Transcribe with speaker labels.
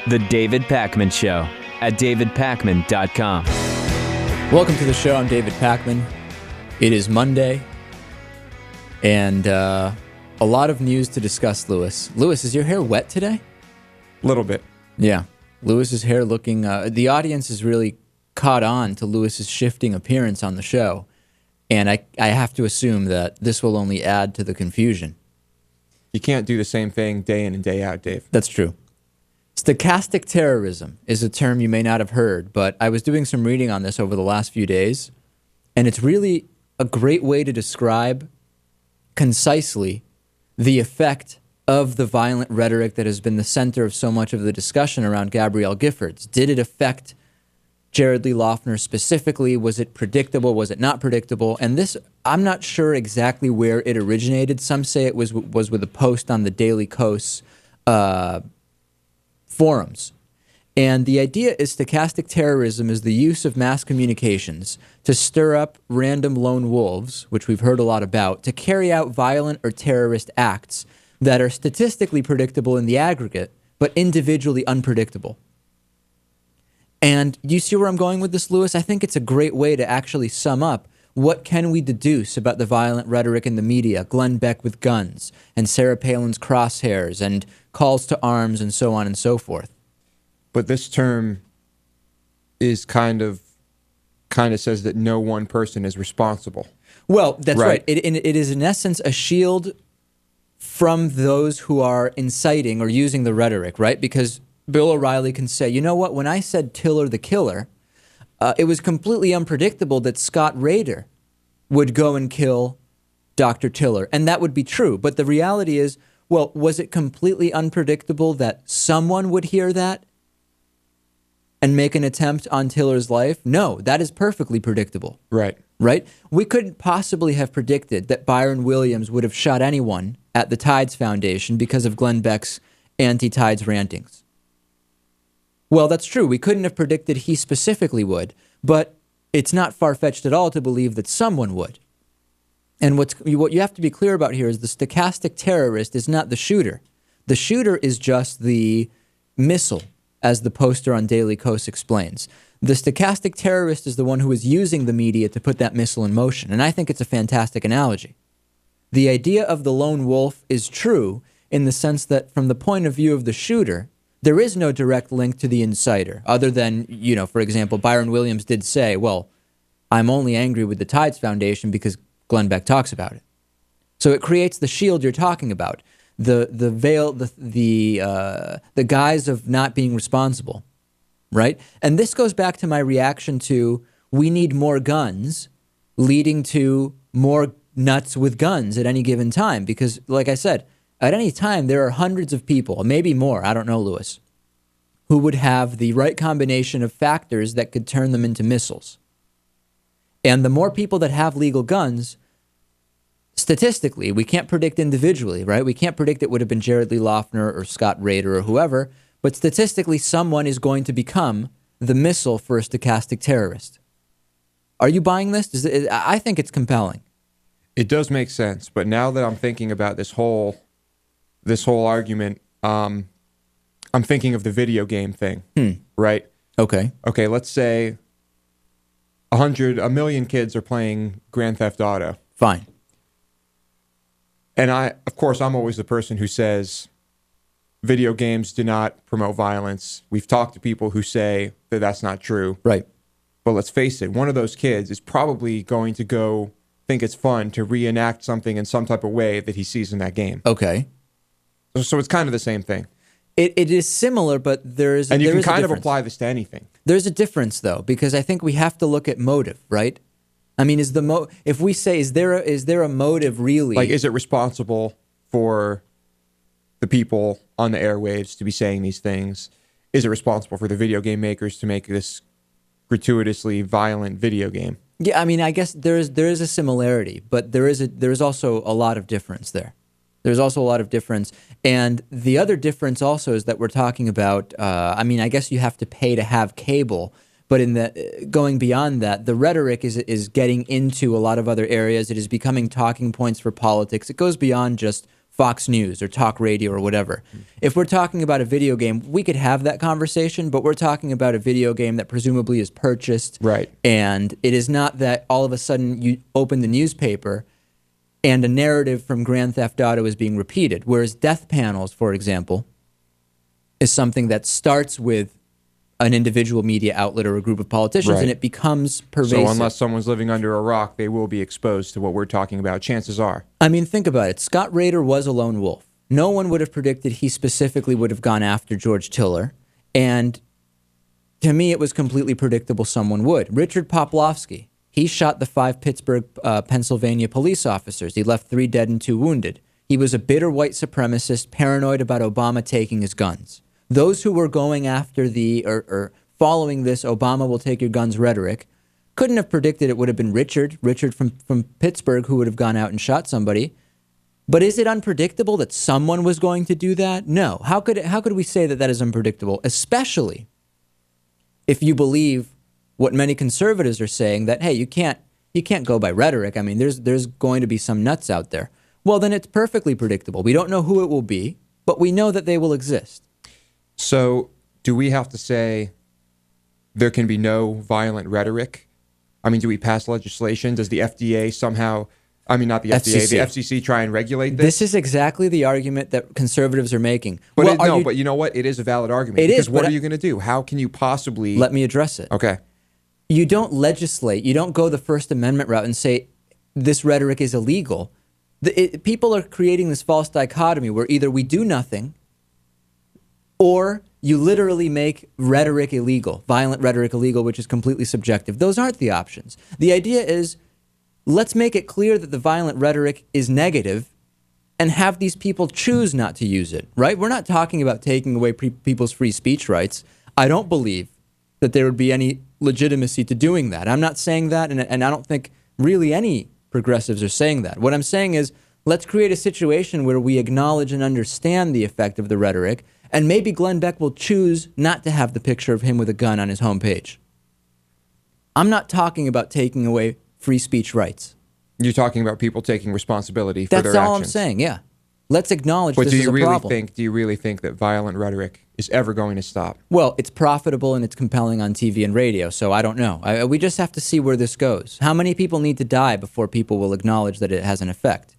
Speaker 1: The David Pakman Show at davidpakman.com.
Speaker 2: Welcome to the show. I'm David Pakman. It is Monday, and a lot of news to discuss, Lewis. Lewis, is your hair wet today?
Speaker 3: A little bit.
Speaker 2: Yeah. Lewis's hair looking... the audience is really caught on to Lewis's shifting appearance on the show, and I have to assume that this will only add to the confusion.
Speaker 3: You can't do the same thing day in and day out, Dave.
Speaker 2: That's true. Stochastic terrorism is a term you may not have heard, but I was doing some reading on this over the last few days, and it's really a great way to describe concisely the effect of the violent rhetoric that has been the center of so much of the discussion around Gabrielle Giffords. Did it affect Jared Lee Loughner specifically? Was it predictable? Was it not predictable? And this, I'm not sure exactly where it originated. Some say it was with a post on the Daily Kos forums. And the idea is stochastic terrorism is the use of mass communications to stir up random lone wolves, which we've heard a lot about, to carry out violent or terrorist acts that are statistically predictable in the aggregate, but individually unpredictable. And you see where I'm going with this, Lewis? I think it's a great way to actually sum up what can we deduce about the violent rhetoric in the media, Glenn Beck with guns, and Sarah Palin's crosshairs, and calls to arms, and so on and so forth.
Speaker 3: But this term is kind of says that no one person is responsible.
Speaker 2: Well, that's right. It is in essence a shield from those who are inciting or using the rhetoric, right? Because Bill O'Reilly can say, you know what, when I said Tiller the killer, it was completely unpredictable that Scott Rader would go and kill Dr. Tiller. And that would be true. But the reality is, well, was it completely unpredictable that someone would hear that and make an attempt on Tiller's life? No, that is perfectly predictable.
Speaker 3: Right.
Speaker 2: Right? We couldn't possibly have predicted that Byron Williams would have shot anyone at the Tides Foundation because of Glenn Beck's anti-Tides rantings. Well, that's true. We couldn't have predicted he specifically would, but it's not far-fetched at all to believe that someone would. And what you have to be clear about here is the stochastic terrorist is not the shooter. The shooter is just the missile, as the poster on Daily Kos explains. The stochastic terrorist is the one who is using the media to put that missile in motion, and I think it's a fantastic analogy. The idea of the lone wolf is true in the sense that from the point of view of the shooter, there is no direct link to the inciter, other than, for example, Byron Williams did say, well, I'm only angry with the Tides Foundation because Glenn Beck talks about it. So it creates the shield you're talking about, the veil, the guise of not being responsible, right? And this goes back to my reaction to we need more guns leading to more nuts with guns at any given time. Because, like I said, at any time, there are hundreds of people, maybe more, I don't know, Lewis, who would have the right combination of factors that could turn them into missiles. And the more people that have legal guns, statistically, we can't predict individually, right? We can't predict it would have been Jared Lee Loughner or Scott Rader or whoever, but statistically, someone is going to become the missile for a stochastic terrorist. Are you buying this? I think it's compelling.
Speaker 3: It does make sense, but now that I'm thinking about this whole argument, I'm thinking of the video game thing, right?
Speaker 2: Okay.
Speaker 3: Okay, let's say a million kids are playing Grand Theft Auto.
Speaker 2: Fine.
Speaker 3: And of course, I'm always the person who says video games do not promote violence. We've talked to people who say that that's not true.
Speaker 2: Right.
Speaker 3: But let's face it, one of those kids is probably going to go think it's fun to reenact something in some type of way that he sees in that game.
Speaker 2: Okay.
Speaker 3: So it's kind of the same thing.
Speaker 2: It is similar, but there is a difference.
Speaker 3: And you can kind of apply this to anything.
Speaker 2: There's a difference, though, because I think we have to look at motive, right? I mean, if we say, is there a motive really?
Speaker 3: Like, is it responsible for the people on the airwaves to be saying these things? Is it responsible for the video game makers to make this gratuitously violent video game?
Speaker 2: Yeah, I mean, I guess there is a similarity, but there is also a lot of difference there. There's also a lot of difference. And the other difference also is that we're talking about, I mean, I guess you have to pay to have cable, but going beyond that, the rhetoric is getting into a lot of other areas. It is becoming talking points for politics. It goes beyond just Fox News or talk radio or whatever. If we're talking about a video game, we could have that conversation, but we're talking about a video game that presumably is purchased.
Speaker 3: Right.
Speaker 2: And it is not that all of a sudden you open the newspaper and a narrative from Grand Theft Auto is being repeated. Whereas death panels, for example, is something that starts with an individual media outlet or a group of politicians,
Speaker 3: Right.
Speaker 2: and it becomes pervasive.
Speaker 3: So unless someone's living under a rock, they will be exposed to what we're talking about. Chances are.
Speaker 2: I mean, think about it. Scott Rader was a lone wolf. No one would have predicted he specifically would have gone after George Tiller. And to me, it was completely predictable someone would. Richard Poplawski, he shot the 5 Pittsburgh, Pennsylvania police officers. He left 3 dead and 2 wounded. He was a bitter white supremacist, paranoid about Obama taking his guns. Those who were going after or following this Obama will take your guns rhetoric couldn't have predicted it would have been Richard from Pittsburgh who would have gone out and shot somebody. But is it unpredictable that someone was going to do that? No. How could we say that is unpredictable, especially if you believe what many conservatives are saying, that, hey, you can't go by rhetoric. I mean, there's going to be some nuts out there. Well, then it's perfectly predictable. We don't know who it will be, but we know that they will exist.
Speaker 3: So do we have to say there can be no violent rhetoric? I mean, do we pass legislation? Does the FDA somehow, I mean, not the FDA,
Speaker 2: FCC.
Speaker 3: the FCC try and regulate this?
Speaker 2: This is exactly the argument that conservatives are making.
Speaker 3: But but you know what? It is a valid argument.
Speaker 2: It
Speaker 3: because
Speaker 2: is,
Speaker 3: what
Speaker 2: but
Speaker 3: are you going to do? How can you possibly...
Speaker 2: Let me address it.
Speaker 3: Okay.
Speaker 2: You don't legislate. You don't go the First Amendment route and say this rhetoric is illegal. People are creating this false dichotomy where either we do nothing or you literally make rhetoric illegal, violent rhetoric illegal, which is completely subjective. Those aren't the options. The idea is, let's make it clear that the violent rhetoric is negative and have these people choose not to use it, right? We're not talking about taking away people's free speech rights. I don't believe that there would be any legitimacy to doing that. I'm not saying that, and I don't think really any progressives are saying that. What I'm saying is, let's create a situation where we acknowledge and understand the effect of the rhetoric, and maybe Glenn Beck will choose not to have the picture of him with a gun on his homepage. I'm not talking about taking away free speech rights.
Speaker 3: You're talking about people taking responsibility for their actions.
Speaker 2: That's all I'm saying, yeah. Let's acknowledge this is a problem.
Speaker 3: Do you really think that violent rhetoric is ever going to stop?
Speaker 2: Well, it's profitable and it's compelling on TV and radio, so I don't know. We just have to see where this goes. How many people need to die before people will acknowledge that it has an effect?